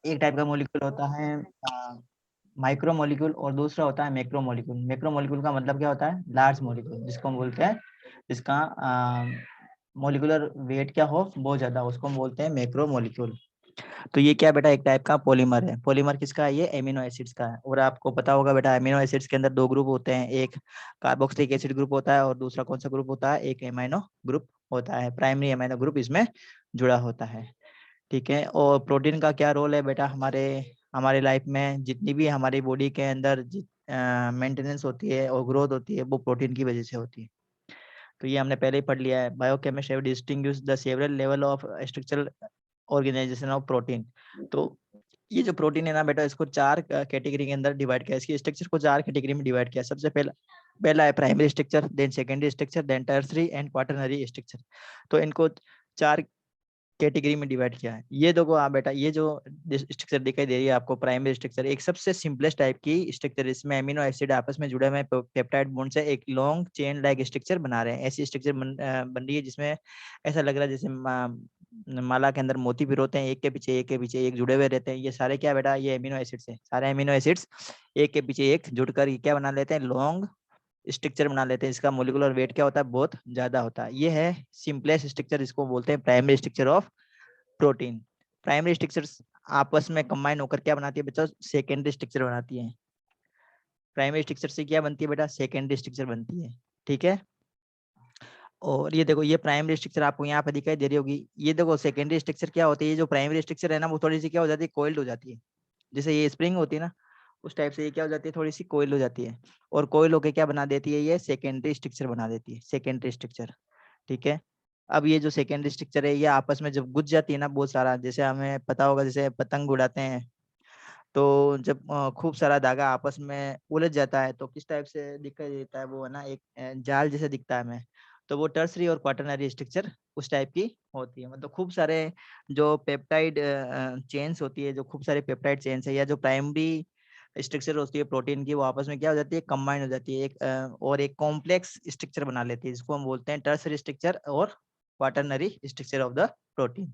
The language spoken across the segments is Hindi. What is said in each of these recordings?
एक टाइप का मॉलिक्यूल होता है माइक्रो मॉलिक्यूल और दूसरा होता है मैक्रो मॉलिक्यूल। मैक्रो मॉलिक्यूल का मतलब क्या होता है? लार्ज मॉलिक्यूल, जिसको हम बोलते हैं, जिसका मॉलिक्यूलर वेट क्या हो बहुत ज्यादा, उसको हम बोलते हैं मैक्रो मॉलिक्यूल। तो ये क्या बेटा? एक टाइप का पॉलीमर है। पॉलीमर किसका है? ये एमिनो एसिड्स का है। और आपको पता होगा बेटा, एमिनो एसिड्स के अंदर दो ग्रुप होते हैं, एक कार्बोक्सिलिक एसिड ग्रुप होता है और दूसरा कौन सा ग्रुप होता है? एक एमाइनो ग्रुप होता है। प्राइमरी एमाइनो ग्रुप इसमें जुड़ा होता है। ठीक है। और प्रोटीन का क्या रोल है बेटा हमारे हमारे लाइफ में? जितनी भी हमारी बॉडी के अंदर मेंटेनेंस होती है और ग्रोथ होती है, वो प्रोटीन की वजह से होती है। तो ये हमने पहले ही पढ़ लिया है। Biochemistry have distinguish the several level of structural organisation of protein. तो ये जो प्रोटीन है ना बेटा, इसको चार कैटेगरी के अंदर डिवाइड किया। इसकी स्ट्रक्चर को चार कैटेगरी में डिवाइड किया। सबसे पहला पहला है primary structure, then secondary structure, then tertiary and quaternary structure. तो इनको चार कैटेगरी में डिवाइड किया है। ये देखो आप बेटा, ये जो स्ट्रक्चर दिखाई दे रही है आपको, प्राइमरी स्ट्रक्चर एक सबसे सिंपलेस्ट टाइप की स्ट्रक्चर। इसमें अमीनो एसिड आपस में जुड़े हुए पेप्टाइड बॉन्ड से एक लॉन्ग चेन लाइक स्ट्रक्चर बना रहे हैं। ऐसी स्ट्रक्चर बन रही है जिसमें ऐसा लग रहा है जैसे माला के अंदर मोती पिरोते हैं, एक के पीछे एक के पीछे एक जुड़े हुए रहते हैं। ये सारे क्या बेटा? ये अमीनो एसिड्स हैं। सारे अमीनो एसिड्स एक के पीछे एक जुड़कर ये क्या बना लेते हैं? लॉन्ग स्ट्रक्चर बना लेते हैं। इसका मोलिकुलर वेट क्या होता है? बहुत ज्यादा होता है। ये है सिंपलेस्ट स्ट्रक्चर, इसको बोलते हैं primary structure of protein. Primary structures आपस में कंबाइन होकर क्या बनाती है बच्चों? सेकेंडरी स्ट्रक्चर बनाती है। प्राइमरी स्ट्रक्चर से क्या बनती है बेटा? सेकेंडरी स्ट्रक्चर बनती है। ठीक है। और ये देखो, ये प्राइमरी स्ट्रक्चर आपको यहाँ पे दिखाई दे रही होगी। ये देखो सेकेंडरी स्ट्रक्चर क्या होती है? जो प्राइमरी स्ट्रक्चर है ना, वो थोड़ी सी क्या हो जाती है? कोइल्ड हो जाती है। जैसे ये स्प्रिंग होती है ना, उस टाइप से ये क्या हो जाती है? थोड़ी सी कोइल हो जाती है। और कोइल होकर क्या बना देती है? ये सेकेंडरी स्ट्रक्चर बना देती है, सेकेंडरी स्ट्रक्चर। ठीक है। अब ये जो सेकेंडरी स्ट्रक्चर है, ये आपस में जब गुज जाती है ना बहुत सारा, जैसे हमें पता होगा, जैसे पतंग उड़ाते हैं, तो जब खूब सारा धागा आपस में उलझ जाता है तो किस टाइप से दिखाई देता है? वो है ना, एक जाल जैसे दिखता है हमें। तो वो टर्सरी और क्वाटरनरी स्ट्रक्चर उस टाइप की होती है। मतलब खूब सारे जो पेप्टाइड चेन्स होती है, जो खूब सारे पेप्टाइड चेन्स है, या जो प्राइमरी स्ट्रक्चर होती है प्रोटीन की, वो आपस में क्या हो जाती है? कंबाइन हो जाती है, एक और एक कॉम्प्लेक्स स्ट्रक्चर बना लेती है, जिसको हम बोलते हैं टर्सरी स्ट्रक्चर और quaternary structure of the protein.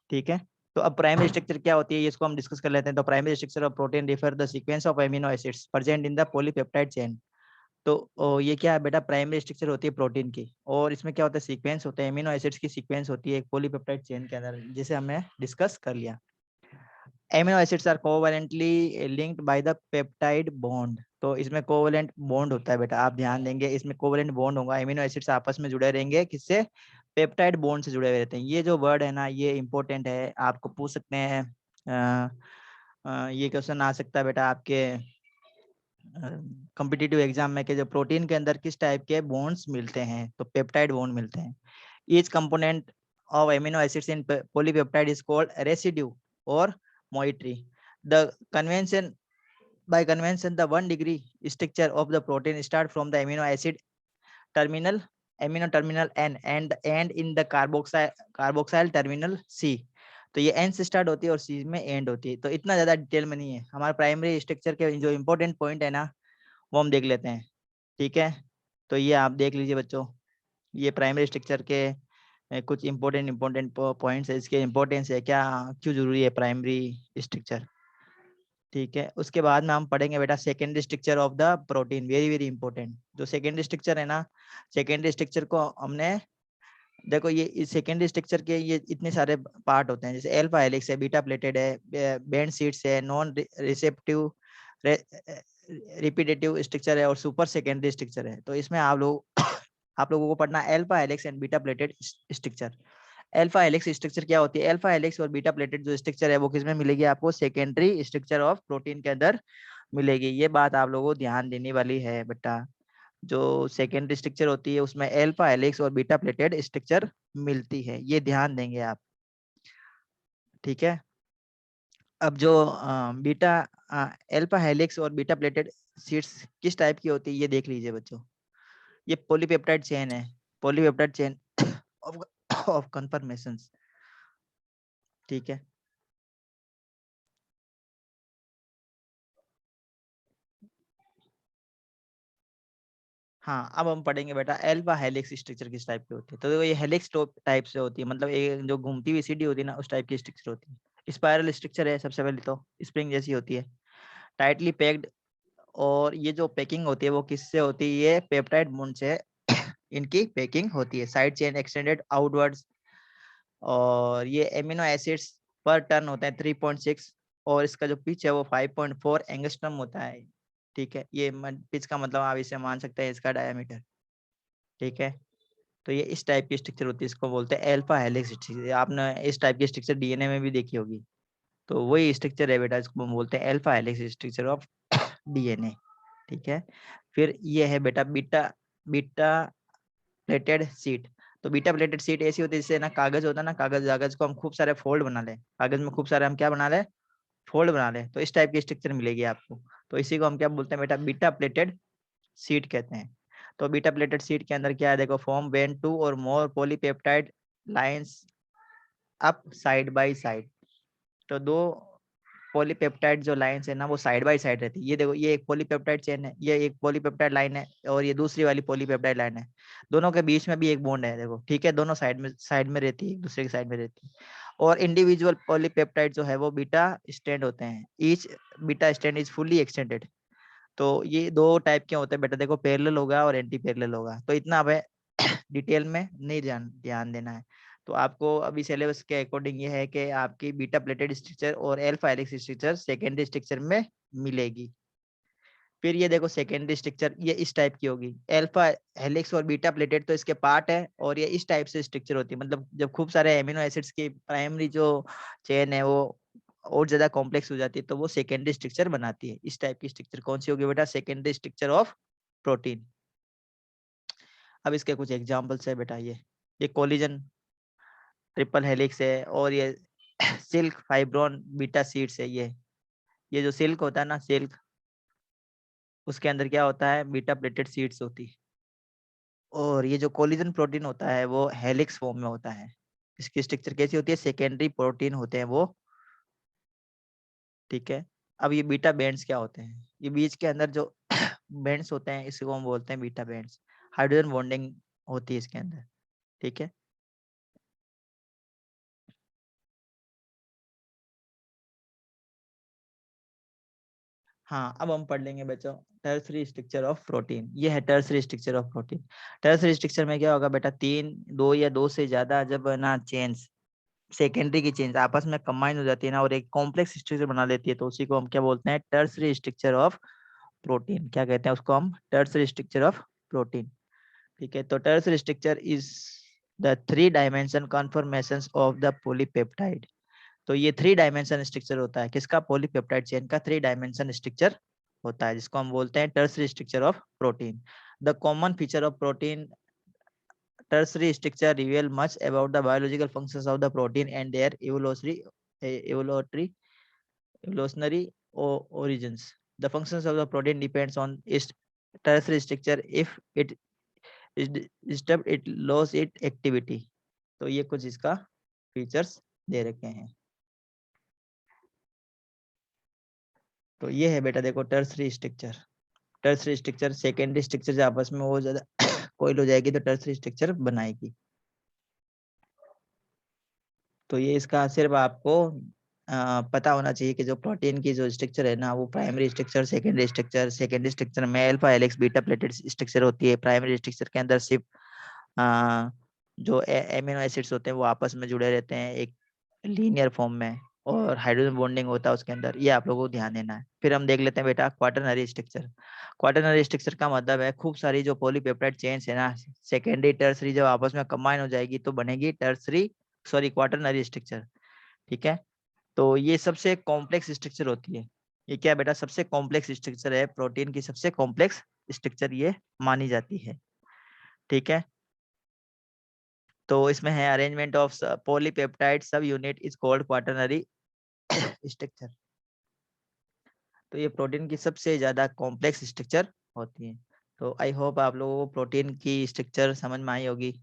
ठीक है। तो अब प्राइमरी स्ट्रक्चर क्या होती है, इसको हम डिस्कस कर लेते हैं। तो primary structure of protein refer the sequence of amino acids present in the polypeptide chain. तो ये क्या है बेटा? प्राइमरी स्ट्रक्चर होती है प्रोटीन की, और इसमें क्या होता है? सीक्वेंस होते हैं, एमिनो एसिड्स की सीक्वेंस होती है एक पॉलीपेप्टाइड चेन के अंदर, जिसे हमने डिस्कस कर लिया। Amino acids are covalently linked by the peptide bond. तो इसमें कोवैलेंट बॉन्ड होता है बेटा, आप ध्यान देंगे, इसमें कोवैलेंट बॉन्ड होगा। एमिनो एसिड्स आपस में जुड़े रहेंगे, किससे? पेप्टाइड बॉन्ड से जुड़े हुए रहते हैं। ये जो वर्ड है ना, ये इंपॉर्टेंट है, आपको पूछ सकते हैं। ये क्वेश्चन आ सकता है बेटा आपके कॉम्पिटिटिव एग्जाम में, कि जो प्रोटीन के अंदर किस टाइप के बॉन्ड्स मिलते हैं? तो पेप्टाइड बॉन्ड मिलते हैं। Each component of amino acids in polypeptide is called residue और moiety. The convention by convention, the 1 degree structure of the protein start from the amino acid terminal, amino terminal N and end in the carboxyl terminal C. तो ये N से स्टार्ट होती है और C में एंड होती है। तो इतना ज्यादा डिटेल में नहीं है। हमारा प्राइमरी स्ट्रक्चर के जो इंपॉर्टेंट पॉइंट है ना, वो हम देख लेते हैं। ठीक है। तो ये आप देख लीजिए बच्चों, ये प्राइमरी स्ट्रक्चर के कुछ इंपॉर्टेंट पॉइंट्स है। इसके इंपॉर्टेंस है क्या, क्यों जरूरी है प्राइमरी स्ट्रक्चर। ठीक है। उसके बाद में हम पढ़ेंगे बेटा secondary structure of the protein, very very important. जो सेकेंडरी स्ट्रक्चर है ना, सेकेंडरी स्ट्रक्चर को हमने, देखो ये सेकेंडरी स्ट्रक्चर के ये इतने सारे पार्ट होते हैं, जैसे अल्फा हेलिक्स है, बीटा प्लेटेड है, बैंड शीट्स है, नॉन रिसेप्टिव रिपीटेटिव स्ट्रक्चर है, और सुपर सेकेंडरी स्ट्रक्चर है। तो इसमें आप लोग आप लोगों को पढ़ना alpha helix and beta pleated structure. Alpha helix structure क्या होती है? अल्फा हेलिक्स और बीटा प्लेटेड जो स्ट्रक्चर है, वो किसमें मिलेगी आपको? सेकेंडरी स्ट्रक्चर ऑफ प्रोटीन के अंदर मिलेगी। ये बात आप लोगों को ध्यान देने वाली है बेटा। जो सेकेंडरी स्ट्रक्चर होती है उसमें अल्फा हेलिक्स और बीटा प्लेटेड स्ट्रक्चर मिलती है, ये ध्यान देंगे आप। ठीक है। अब जो बीटा अल्फा हेलिक्स और बीटा प्लेटेड शीट्स किस टाइप की होती है, ये देख लीजिए बच्चों। ये पॉलीपेप्टाइड चेन है, पॉलीपेप्टाइड चेन ऑफ कन्फर्मेशंस। ठीक है। हाँ, अब हम पढ़ेंगे बेटा अल्फा हेलिक्स स्ट्रक्चर किस टाइप की होती है। तो देखो, ये हेलिक्स टाइप से होती है, मतलब एक जो घूमती हुई सीढ़ी होती है ना, उस टाइप की स्ट्रक्चर होती है। स्पाइरल स्ट्रक्चर है, सबसे पहले तो स्प्रिंग जैसी होती है, टाइटली पैक्ड। और ये जो पैकिंग होती है वो किससे होती है? ये पेप्टाइड बॉन्ड से इनकी पैकिंग होती है। साइड चेन एक्सटेंडेड आउटवर्ड्स, और ये एमिनो एसिड्स पर टर्न होता है 3.6, और इसका जो पिच है वो 5.4 एंगस्ट्रम होता है। ठीक है, ये पिच का मतलब आप इसे मान सकते हैं इसका डायमीटर। ठीक है, तो ये इस टाइप की स्ट्रक्चर होती है, इसको बोलते हैं अल्फा हेलिक्स स्ट्रक्चर। आपने इस टाइप की स्ट्रक्चर डीएनए में भी देखी होगी, तो वही स्ट्रक्चर है बेटा, इसको हम बोलते हैं alpha helix structure of DNA. ठीक है, फिर ये है बेटा बीटा बीटा प्लेटेड शीट। तो बीटा प्लेटेड शीट ऐसी होती है जिससे ना कागज होता है ना, कागज को हम खूब सारे फोल्ड बना ले, कागज में खूब सारे हम क्या बना ले? फोल्ड बना ले, तो इस टाइप की स्ट्रक्चर मिलेगी आपको। तो इसी को हम क्या बोलते हैं बेटा? बीटा प्लेटेड शीट कहते हैं। तो बीटा प्लेटेड शीट के अंदर क्या है देखो, form when two or more polypeptide lines up side by side. तो दो पॉलीपेप्टाइड जो लाइंस है ना वो साइड बाय साइड रहती है। ये देखो, ये एक पॉलीपेप्टाइड चेन है, ये एक पॉलीपेप्टाइड लाइन है, और ये दूसरी वाली पॉलीपेप्टाइड लाइन है। दोनों के बीच में भी एक बॉन्ड है देखो। ठीक है, दोनों साइड में रहती है, एक दूसरे की साइड में रहती है। और इंडिविजुअल पॉलीपेप्टाइड जो है वो बीटा स्टैंड होते हैं। Each beta stand is fully extended. तो ये दो टाइप के होते हैं बेटा, देखो पैरेलल होगा और एंटी पैरेलल होगा। तो इतना अब डिटेल में नहीं ध्यान देना है। तो आपको अभी सिलेबस के अकॉर्डिंग ये है कि आपकी बीटा प्लेटेड स्ट्रक्चर और alpha helix structure secondary structure में मिलेगी। फिर ये देखो सेकेंडरी स्ट्रक्चर ये इस टाइप की होगी, अल्फा हेलिक्स और बीटा प्लेटेड तो इसके पार्ट है, और ये इस टाइप से स्ट्रक्चर होती है। मतलब जब खूब सारे एमिनो एसिड्स की प्राइमरी जो चेन है वो और ज्यादा कॉम्प्लेक्स हो जाती है, तो वो सेकेंडरी स्ट्रक्चर बनाती है। इस टाइप की स्ट्रक्चर कौन सी होगी बेटा? Secondary structure of protein. अब इसके कुछ एग्जांपल्स है बेटा, ये कोलिजन ट्रिपल हेलिक्स है, और ये सिल्क फाइब्रोन बीटा सीड्स है। ये जो सिल्क होता है ना, सिल्क, उसके अंदर क्या होता है? बीटा प्लेटेड सीड्स होती है। और ये जो कोलिजन प्रोटीन होता है वो हेलिक्स फॉर्म में होता है। इसकी स्ट्रक्चर कैसी होती है? सेकेंडरी प्रोटीन होते हैं वो। ठीक है, अब ये बीटा बैंड्स क्या होते हैं? ये बीच के अंदर जो बैंड्स होते हैं इसको हम बोलते हैं बीटा बैंड्स। हाइड्रोजन बॉन्डिंग होती है इसके अंदर। ठीक है, हाँ अब हम पढ़ लेंगे बच्चों टर्सरी स्ट्रक्चर ऑफ प्रोटीन। ये है tertiary structure of protein. Tertiary structure में क्या होगा बेटा? दो या दो से ज्यादा जब ना चेन्स, सेकेंडरी की चेन्स आपस में कंबाइन हो जाती है ना और एक कॉम्प्लेक्स स्ट्रक्चर बना लेती है, तो उसी को हम क्या बोलते हैं? Tertiary structure of protein. क्या कहते हैं उसको हम? Tertiary structure of protein. ठीक है, तो tertiary structure is the three dimension confirmation of the polypeptide. तो ये थ्री डायमेंशन स्ट्रक्चर होता है किसका? पॉलीपेप्टाइड चेन का थ्री डायमेंशन स्ट्रक्चर होता है, जिसको हम बोलते हैं tertiary structure of protein. The common feature of protein tertiary structure reveal much about the biological functions of the protein and their evolutionary origins. The functions of the protein depends on its tertiary structure. If it is disturbed, it loses its activity. तो ये कुछ इसका फीचर्स दे रखे हैं। तो ये है बेटा देखो tertiary structure. Tertiary structure secondary structure से आपस में वो ज्यादा कोइल हो जाएगी तो टर्सरी स्ट्रक्चर बनाएगी। तो ये इसका सिर्फ आपको पता होना चाहिए कि जो प्रोटीन की जो स्ट्रक्चर है ना वो प्राइमरी स्ट्रक्चर, सेकेंडरी स्ट्रक्चर में alpha helix beta pleated structure होती है। प्राइमरी स्ट्रक्चर के अंदर सिर्फ जो एमिनो एसिड्स होते हैं वो आपस में जुड़े रहते हैं एक लीनियर फॉर्म में, और हाइड्रोजन बॉन्डिंग होता है उसके अंदर। ये आप लोगों को ध्यान देना है। फिर हम देख लेते हैं बेटा क्वाटरनरी स्ट्रक्चर। क्वाटरनरी स्ट्रक्चर का मतलब है खूब सारी जो पॉलीपेप्टाइड चेन्स है ना, सेकेंडरी टर्सरी जब आपस में कंबाइन हो जाएगी तो बनेगी क्वाटरनरी स्ट्रक्चर। ठीक है, तो ये सबसे कॉम्प्लेक्स स्ट्रक्चर होती है। ये क्या बेटा? सबसे कॉम्प्लेक्स स्ट्रक्चर है, प्रोटीन की सबसे कॉम्प्लेक्स स्ट्रक्चर ये मानी जाती है। ठीक है, तो इसमें है अरेंजमेंट ऑफ पॉलीपेप्टाइड सब unit is called quaternary structure. तो ये प्रोटीन की सबसे ज्यादा कॉम्प्लेक्स स्ट्रक्चर होती है। तो आई होप आप लोगों को प्रोटीन की स्ट्रक्चर समझ में आई होगी।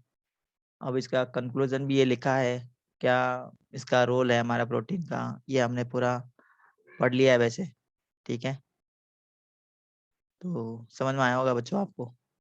अब इसका कंक्लूजन भी ये लिखा है, क्या इसका रोल है हमारा प्रोटीन का, ये हमने पूरा पढ़ लिया है वैसे। ठीक है, तो समझ में आया होगा बच्चों आपको।